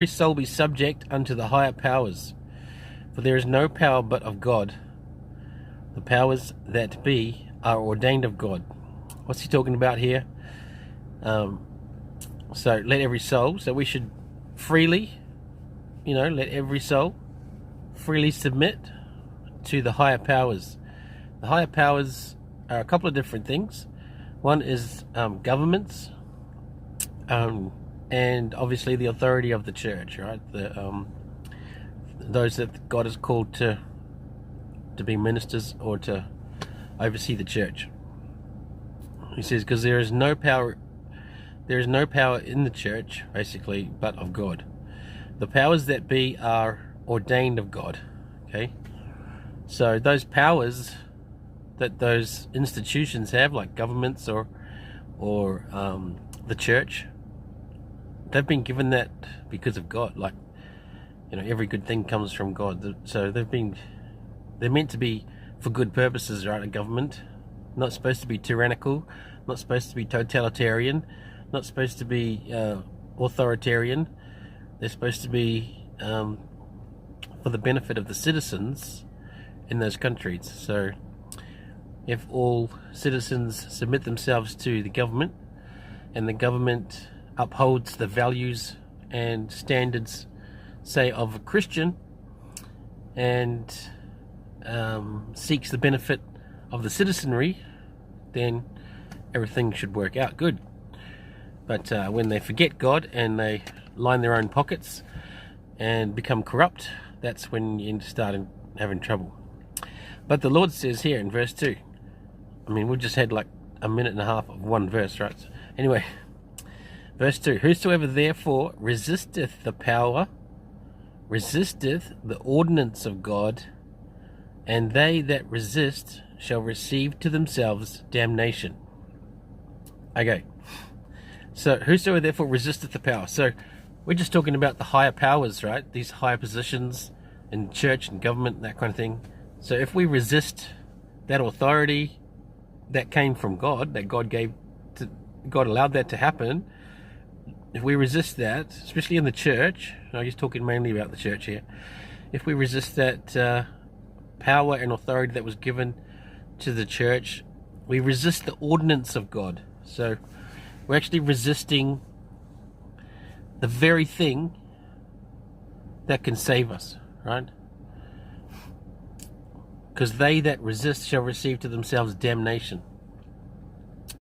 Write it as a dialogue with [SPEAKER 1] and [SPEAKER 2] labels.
[SPEAKER 1] every soul be subject unto the higher powers, for there is no power but of God. The powers that be are ordained of God. What's he talking about here? So let every soul, so we should freely, let every soul freely submit to the higher powers. The higher powers are a couple of different things. One is governments, and obviously the authority of the church, right? Those that God has called to be ministers or to oversee the church. He says, because there is no power in the church, basically, but of God. The powers that be are ordained of God. Okay, so those powers that those institutions have, like governments or the church, they've been given that because of God. Like, every good thing comes from God. So they're meant to be for good purposes, right? A government, not supposed to be tyrannical, not supposed to be totalitarian, not supposed to be authoritarian. They're supposed to be for the benefit of the citizens in those countries. So if all citizens submit themselves to the government, and the government upholds the values and standards, say, of a Christian, and seeks the benefit of the citizenry, then everything should work out good. But when they forget God and they line their own pockets and become corrupt, that's when you start having trouble. But the Lord says here in verse 2, we just had like a minute and a half of one verse, right? So anyway, verse 2, whosoever therefore resisteth the power, resisteth the ordinance of God, and they that resist shall receive to themselves damnation. Okay, so whosoever therefore resisteth the power. So we're just talking about the higher powers, right? These higher positions in church and government, that kind of thing. So if we resist that authority that came from God, that God allowed that to happen, if we resist that, especially in the church, I'm just talking mainly about the church here, if we resist that power and authority that was given to the church, we resist the ordinance of God. So we're actually resisting the very thing that can save us, right? Because they that resist shall receive to themselves damnation.